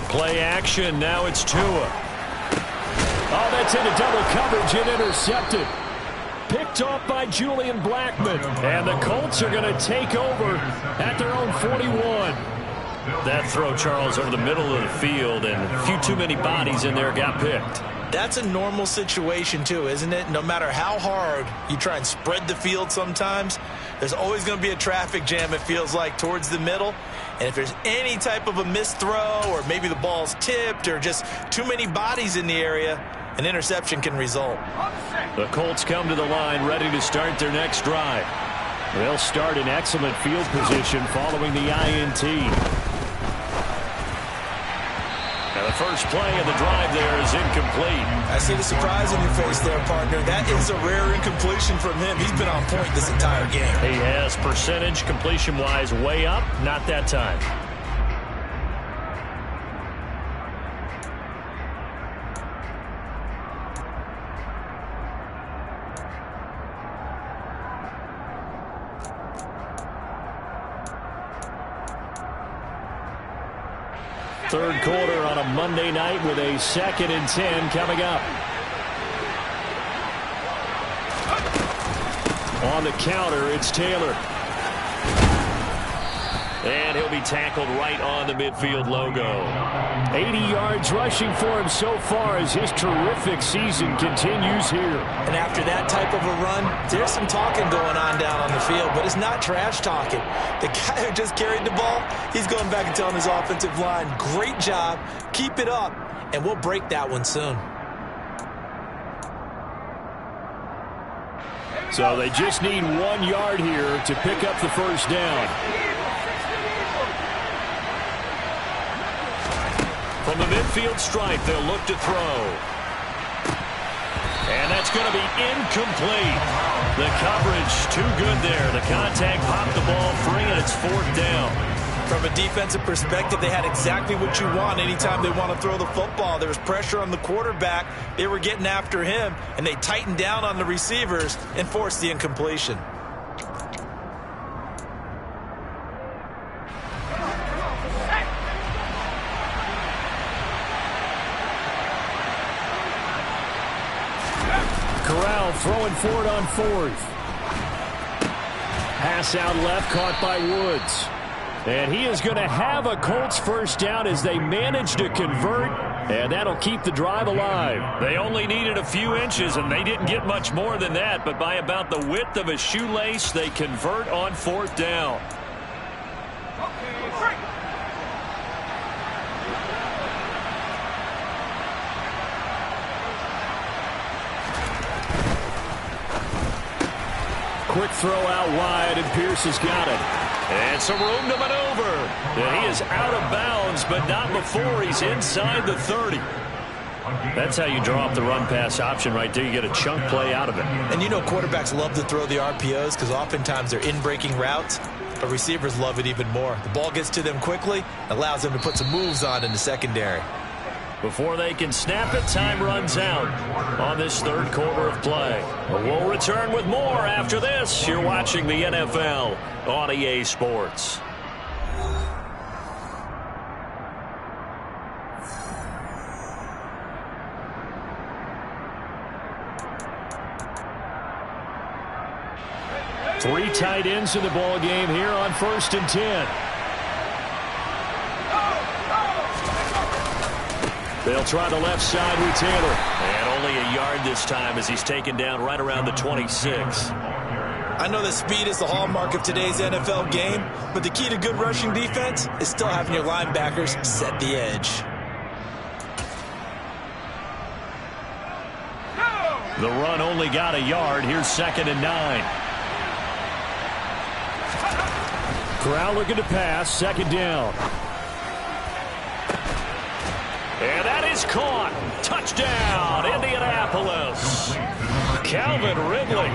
Play action. Now it's Tua. Oh, that's into double coverage and intercepted. Picked off by Julian Blackmon. And the Colts are going to take over at their own 41. That throw, Charles, over the middle of the field, and a few too many bodies in there got picked. That's a normal situation, too, isn't it? No matter how hard you try and spread the field sometimes, there's always going to be a traffic jam, it feels like, towards the middle. And if there's any type of a missed throw or maybe the ball's tipped or just too many bodies in the area, an interception can result. The Colts come to the line ready to start their next drive. They'll start in excellent field position following the INT. Now the first play of the drive there is incomplete. I see the surprise in your face there, partner. That is a rare incompletion from him. He's been on point this entire game. He has percentage completion-wise way up. Not that time. Third quarter on a Monday night with a 2nd and 10 coming up. On the counter, it's Taylor. And he'll be tackled right on the midfield logo. 80 yards rushing for him so far as his terrific season continues here. And after that type of a run, there's some talking going on down on the field, but it's not trash talking. The guy who just carried the ball, he's going back and telling his offensive line, great job, keep it up, and we'll break that one soon. So they just need 1 yard here to pick up the first down. From the midfield stripe, they'll look to throw. And that's going to be incomplete. The coverage too good there. The contact popped the ball free, and it's 4th down. From a defensive perspective, they had exactly what you want anytime they want to throw the football. There was pressure on the quarterback. They were getting after him, and they tightened down on the receivers and forced the incompletion. Corral throwing for it on 4th. Pass out left, caught by Woods. And he is going to have a Colts first down as they manage to convert, and that'll keep the drive alive. They only needed a few inches, and they didn't get much more than that, but by about the width of a shoelace, they convert on 4th down. Quick throw out wide, and Pierce has got it. And some room to maneuver. And he is out of bounds, but not before he's inside the 30. That's how you draw up the run-pass option right there. You get a chunk play out of it. And you know quarterbacks love to throw the RPOs because oftentimes they're in-breaking routes, but receivers love it even more. The ball gets to them quickly, allows them to put some moves on in the secondary. Before they can snap it, time runs out on this third quarter of play. But we'll return with more after this. You're watching the NFL on EA Sports. Three tight ends in the ball game here on 1st and 10. They'll try the left side with Taylor. And only a yard this time as he's taken down right around the 26. I know that speed is the hallmark of today's NFL game, but the key to good rushing defense is still having your linebackers set the edge. The run only got a yard. Here's 2nd and 9. Corral looking to pass. 2nd down. And that is caught. Touchdown, Indianapolis. Calvin Ridley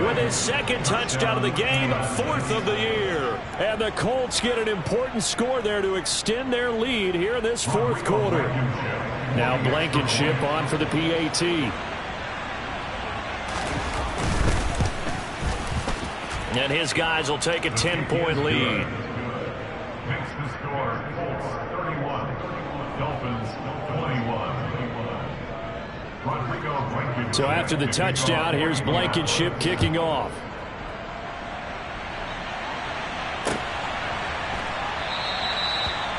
with his 2nd touchdown of the game, 4th of the year. And the Colts get an important score there to extend their lead here in this 4th quarter. Now Blankenship on for the PAT. And his guys will take a 10-point lead. Makes the score Colts 31, Dolphins 21. So after the touchdown, here's Blankenship kicking off.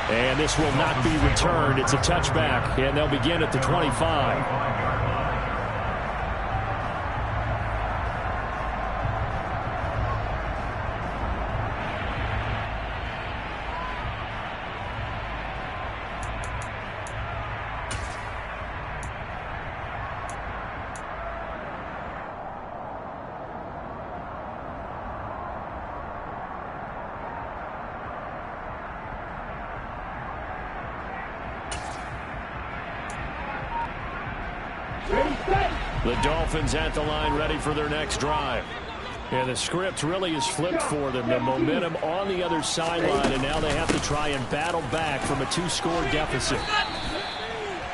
And this will not be returned. It's a touchback, and they'll begin at the 25. The Dolphins at the line ready for their next drive. And the script really is flipped for them. The momentum on the other sideline, and now they have to try and battle back from a 2-score deficit.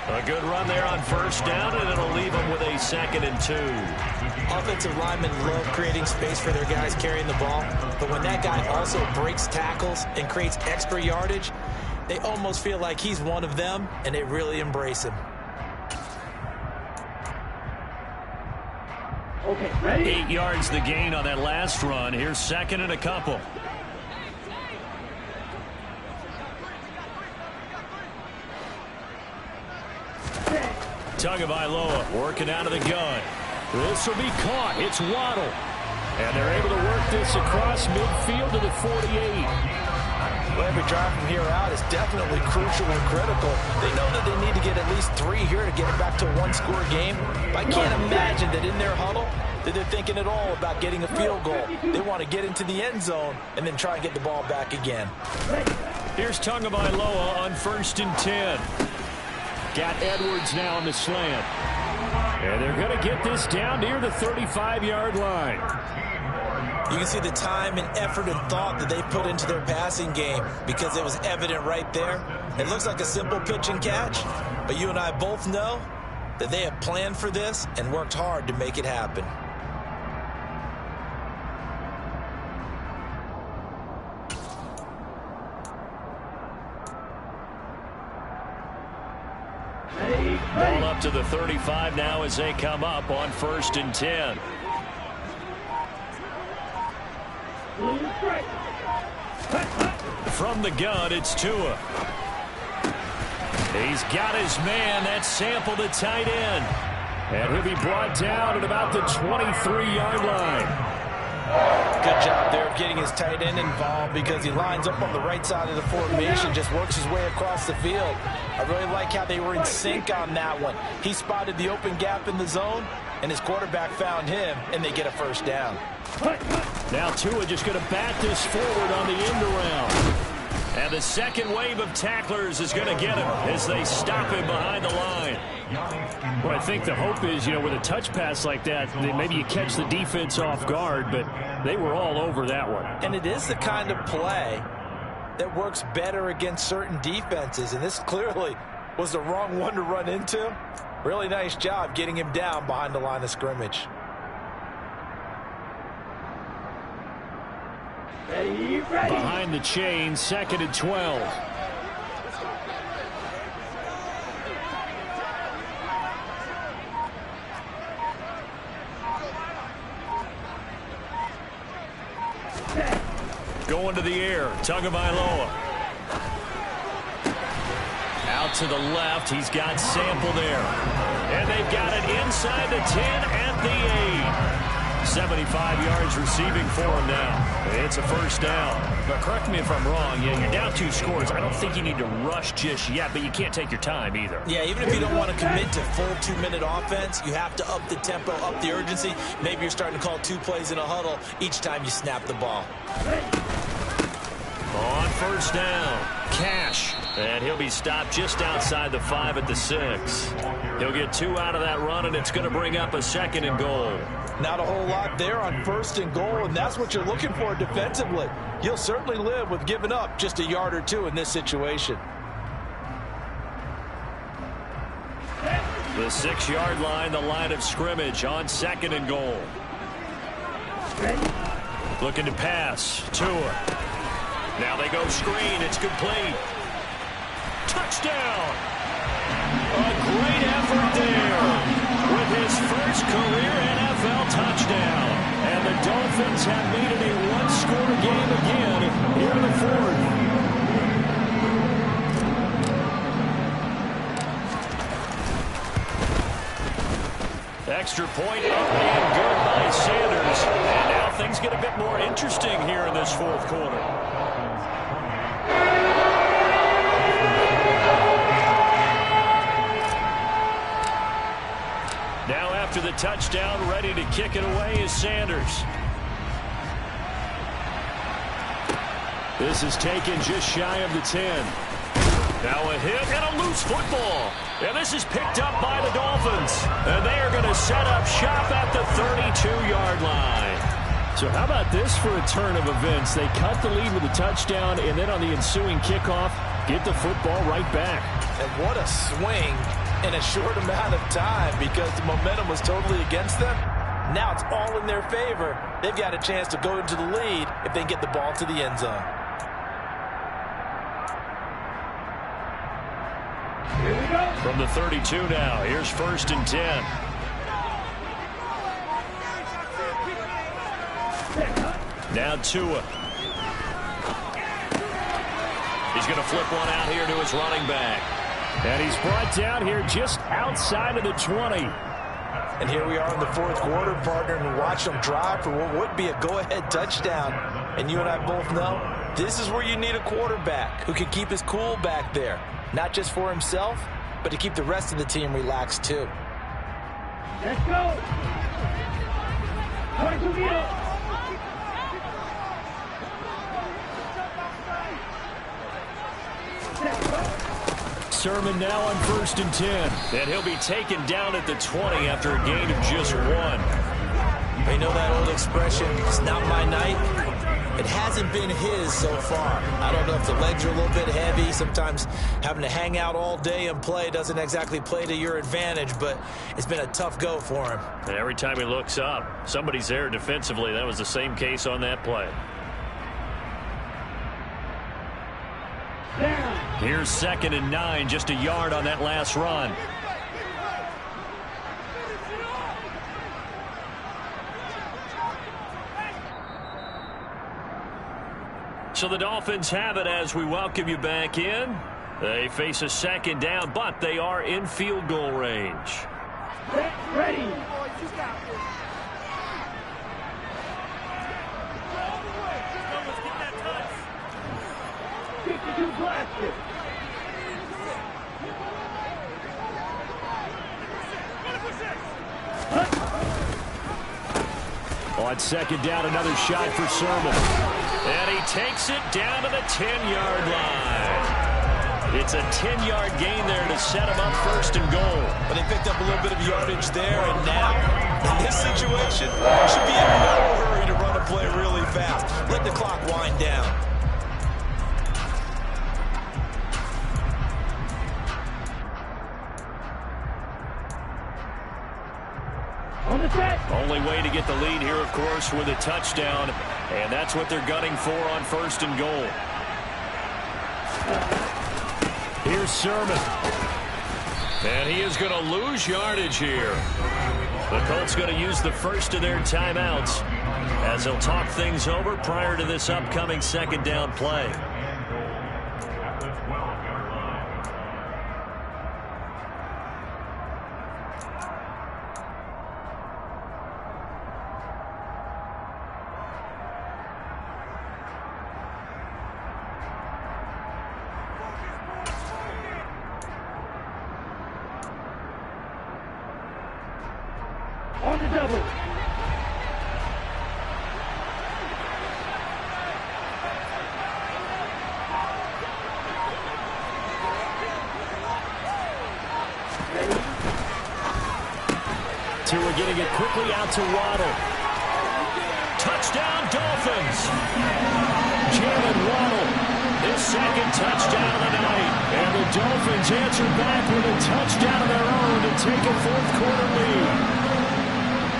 A good run there on 1st down, and it'll leave them with a 2nd and 2. Offensive linemen love creating space for their guys carrying the ball, but when that guy also breaks tackles and creates extra yardage, they almost feel like he's one of them, and they really embrace him. Okay, ready? 8 yards the gain on that last run. Here's 2nd and a couple. Tagovailoa working out of the gun. This will be caught. It's Waddle. And they're able to work this across midfield to the 48. Well, every drive from here out is definitely crucial and critical. They know that they need to get at least 3 here to get it back to a 1-score game. But I can't imagine that in their huddle that they're thinking at all about getting a field goal. They want to get into the end zone and then try and get the ball back again. Here's Tagovailoa on 1st and 10. Got Edwards now on the slant. And they're going to get this down near the 35-yard line. You can see the time and effort and thought that they put into their passing game because it was evident right there. It looks like a simple pitch and catch, but you and I both know that they have planned for this and worked hard to make it happen. Ball up to the 35 now as they come up on 1st and 10. From the gun, it's Tua. He's got his man. That's Sample, the tight end. And he'll be brought down at about the 23-yard line. Good job there of getting his tight end involved because he lines up on the right side of the formation, just works his way across the field. I really like how they were in sync on that one. He spotted the open gap in the zone, and his quarterback found him, and they get a 1st down. Now Tua just going to bat this forward on the end around. And the second wave of tacklers is going to get him as they stop him behind the line. Well, I think the hope is, with a touch pass like that, maybe you catch the defense off guard, but they were all over that one. And it is the kind of play that works better against certain defenses, and this clearly was the wrong one to run into. Really nice job getting him down behind the line of scrimmage. Ready? Behind the chain, 2nd and 12. Going to the air, Tagovailoa. Out to the left, he's got Sample there. And they've got it inside the 10 at the 8. 75 yards receiving for him now. It's a first down. But correct me if I'm wrong. Yeah, you're down 2 scores. I don't think you need to rush just yet, but you can't take your time either. Yeah, even if you don't want to commit to full 2-minute offense, you have to up the tempo, up the urgency. Maybe you're starting to call 2 plays in a huddle each time you snap the ball. On first down, Cash. And he'll be stopped just outside the 5 at the 6. He'll get 2 out of that run, and it's going to bring up a 2nd and goal. Not a whole lot there on 1st and goal, and that's what you're looking for defensively. You'll certainly live with giving up just a yard or 2 in this situation. The 6-yard line, the line of scrimmage on 2nd and goal. Looking to pass. Tua. Now they go screen. It's complete. Touchdown. A great effort there with his first career NFL touchdown. And the Dolphins have made it a 1-score game again here in the 4th. Extra point up and good by Sanders. And now things get a bit more interesting here in this 4th quarter. Now after the touchdown, ready to kick it away is Sanders. This is taken just shy of the 10. Now a hit and a loose football. And this is picked up by the Dolphins. And they are going to set up shop at the 32-yard line. So how about this for a turn of events? They cut the lead with a touchdown, and then on the ensuing kickoff, get the football right back. And what a swing in a short amount of time, because the momentum was totally against them. Now it's all in their favor. They've got a chance to go into the lead if they get the ball to the end zone. Here we go. From the 32 now, here's 1st and 10. Now Tua. He's going to flip one out here to his running back. And he's brought down here just outside of the 20. And here we are in the 4th quarter, partner, and watch them drive for what would be a go-ahead touchdown. And you and I both know this is where you need a quarterback who can keep his cool back there. Not just for himself, but to keep the rest of the team relaxed too. Let's go. Sermon now on 1st and 10. And he'll be taken down at the 20 after a gain of just 1. They know that old expression, it's not my night. It hasn't been his so far. I don't know if the legs are a little bit heavy. Sometimes having to hang out all day and play doesn't exactly play to your advantage, but it's been a tough go for him. And every time he looks up, somebody's there defensively. That was the same case on that play. Here's 2nd and 9, just a yard on that last run. So the Dolphins have it as we welcome you back in. They face a 2nd down, but they are in field goal range. Ready. 52 blasted. On 2nd down, another shot for Sermon. And he takes it down to the 10-yard line. It's a 10-yard gain there to set him up 1st and goal. But they picked up a little bit of yardage there, and now, in this situation, you should be in no hurry to run a play really fast. Let the clock wind down. On the set. Only way to get the lead here, of course, with a touchdown. And that's what they're gunning for on 1st and goal. Here's Sermon. And he is going to lose yardage here. The Colts going to use the first of their timeouts as they'll talk things over prior to this upcoming 2nd down play. On the double. Tua getting it quickly out to Waddle. Touchdown, Dolphins. Jalen Waddle, his second touchdown of the night. And the Dolphins answer back with a touchdown of their own to take a fourth-quarter lead.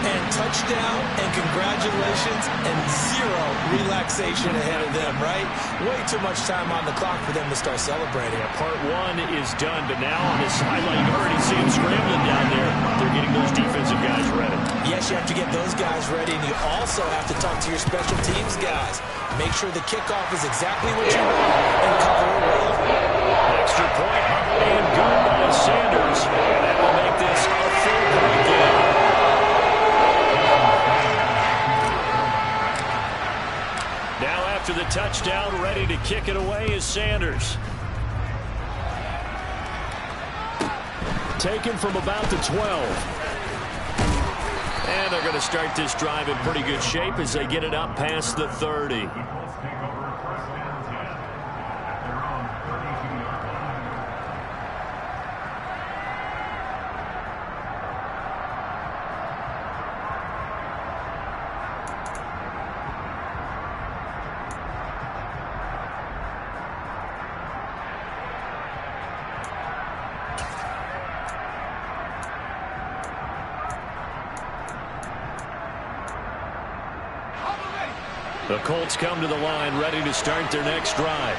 And touchdown and congratulations and zero relaxation ahead of them, right? Way too much time on the clock for them to start celebrating. Yeah, part one is done, but now on the sideline, you already see them scrambling down there. They're getting those defensive guys ready. Yes, you have to get those guys ready, and you also have to talk to your special teams guys. Make sure the kickoff is exactly what you want and cover it well. Extra point, and good by Sanders. And that will make this a full-point game. Now after the touchdown, ready to kick it away is Sanders. Taken from about the 12. And they're going to start this drive in pretty good shape as they get it up past the 30. The Colts come to the line, ready to start their next drive.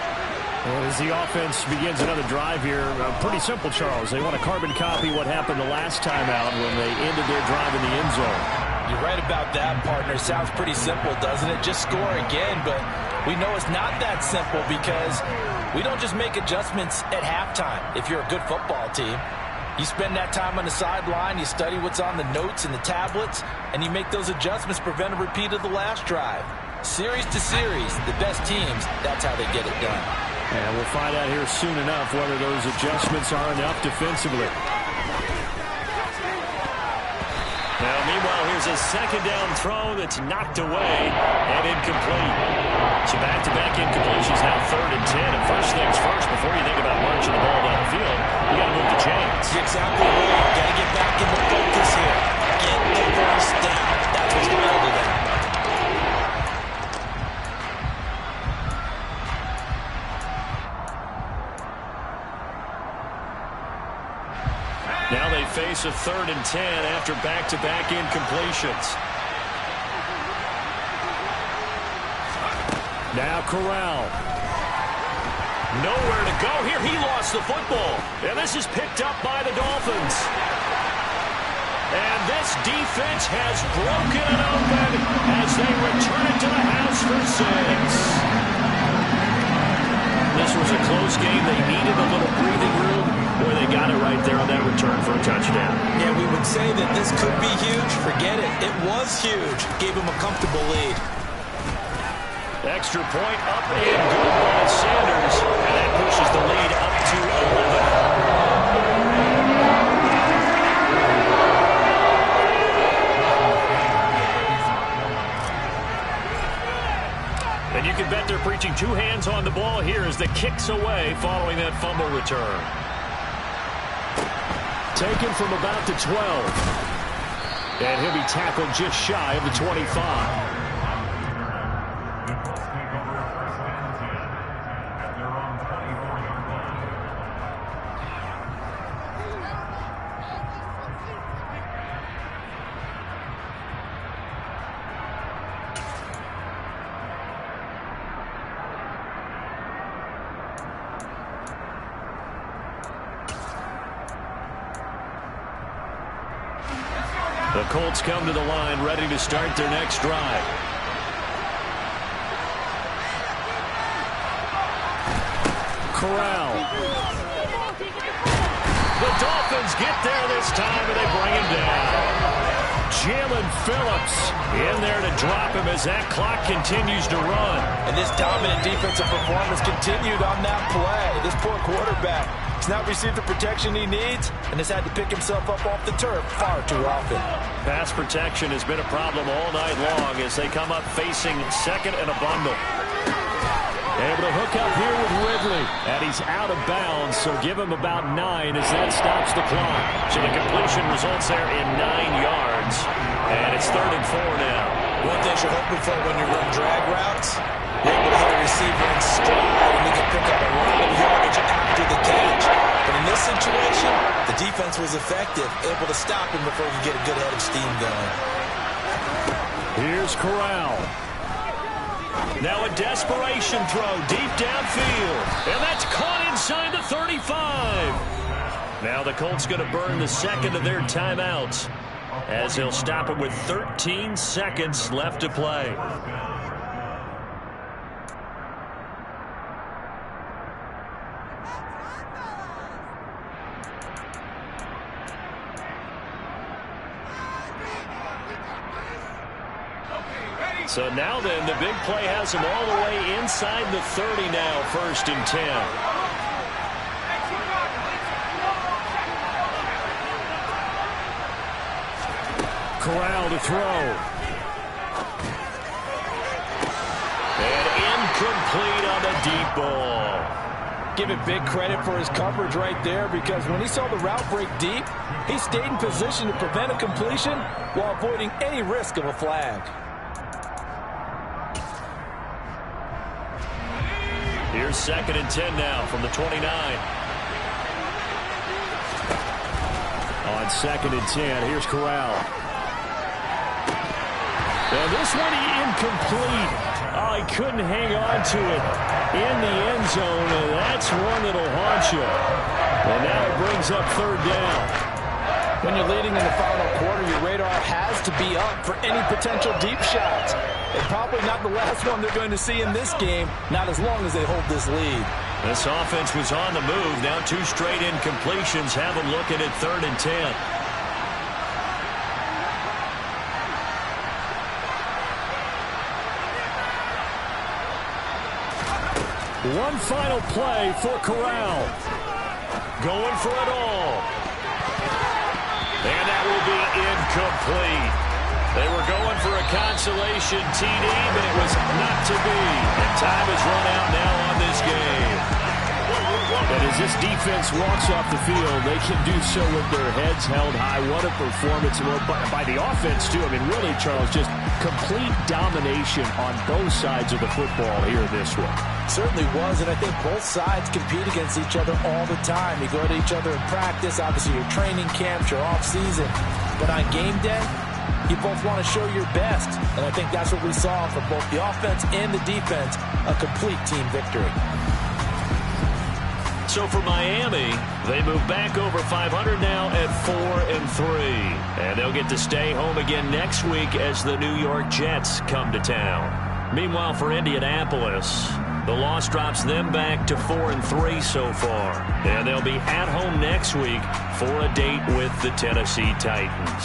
Well, as the offense begins another drive here, pretty simple, Charles. They want to carbon copy what happened the last time out when they ended their drive in the end zone. You're right about that, partner. Sounds pretty simple, doesn't it? Just score again, but we know it's not that simple because we don't just make adjustments at halftime if you're a good football team. You spend that time on the sideline, you study what's on the notes and the tablets, and you make those adjustments, prevent a repeat of the last drive. Series to series, the best teams, that's how they get it done. And we'll find out here soon enough whether those adjustments are enough defensively. Now, meanwhile, here's a second down throw that's knocked away and incomplete. So back-to-back incompletions, now 3rd and 10. And first things first, before you think about marching the ball down the field, you got to move the chains. You're exactly right. Got to get back in the focus here. Get the first down. That's what's going to do that. Now they face a 3rd and 10 after back-to-back incompletions. Now Corral. Nowhere to go here. He lost the football. And this is picked up by the Dolphins. And this defense has broken it open as they return it to the house for 6. This was a close game. They needed a little breathing room. Boy, they got it right there on that return for a touchdown. Yeah, we would say that this could be huge. Forget it. It was huge. Gave them a comfortable lead. Extra point up and good by Sanders. And that pushes the lead up to 11. And you can bet they're preaching 2 hands on the ball here as the kick's away following that fumble return. Taken from about the 12. And he'll be tackled just shy of the 25. The Colts come to the line, ready to start their next drive. Corral. The Dolphins get there this time, and they bring him down. Jalen Phillips in there to drop him as that clock continues to run. And this dominant defensive performance continued on that play. This poor quarterback has not received the protection he needs and has had to pick himself up off the turf far too often. Pass protection has been a problem all night long as they come up facing second and a bundle. Able to hook up here with Ridley. And he's out of bounds, so give him about 9 as that stops the clock. So the completion results there in 9 yards. And it's 3rd and 4 now. One thing you're hoping for when you run drag routes, you're able to hit a receiver in stride and you can pick up a lot of yardage after the catch. But in this situation, the defense was effective, able to stop him before he could get a good head of steam going. Here's Corral. Now a desperation throw deep downfield. And that's caught inside the 35. Now the Colts going to burn the second of their timeouts as they'll stop it with 13 seconds left to play. So now then, the big play has him all the way inside the 30 now, 1st and 10. Corral to throw. And incomplete on the deep ball. Give it big credit for his coverage right there, because when he saw the route break deep, he stayed in position to prevent a completion while avoiding any risk of a flag. Here's 2nd and 10 now from the 29. On 2nd and 10, here's Corral. And this one incomplete. Oh, he couldn't hang on to it in the end zone, and that's one that'll haunt you. And now it brings up 3rd down. When you're leading in the final quarter, your radar has to be up for any potential deep shots. And probably not the last one they're going to see in this game, not as long as they hold this lead. This offense was on the move. Now 2 straight incompletions have them looking at 3rd and 10. One final play for Corral. Going for it all. And that will be incomplete. They were going for a consolation TD, but it was not to be. And time has run out now on this game. And as this defense walks off the field, they can do so with their heads held high. What a performance by the offense, too. I mean, really, Charles, just complete domination on both sides of the football here in this one. Certainly was, and I think both sides compete against each other all the time. You go to each other in practice, obviously your training camps, your off-season. But on game day, you both want to show your best. And I think that's what we saw from both the offense and the defense, a complete team victory. So for Miami, they move back over 500 now at 4-3. And they'll get to stay home again next week as the New York Jets come to town. Meanwhile, for Indianapolis, the loss drops them back to 4-3 so far. And they'll be at home next week for a date with the Tennessee Titans.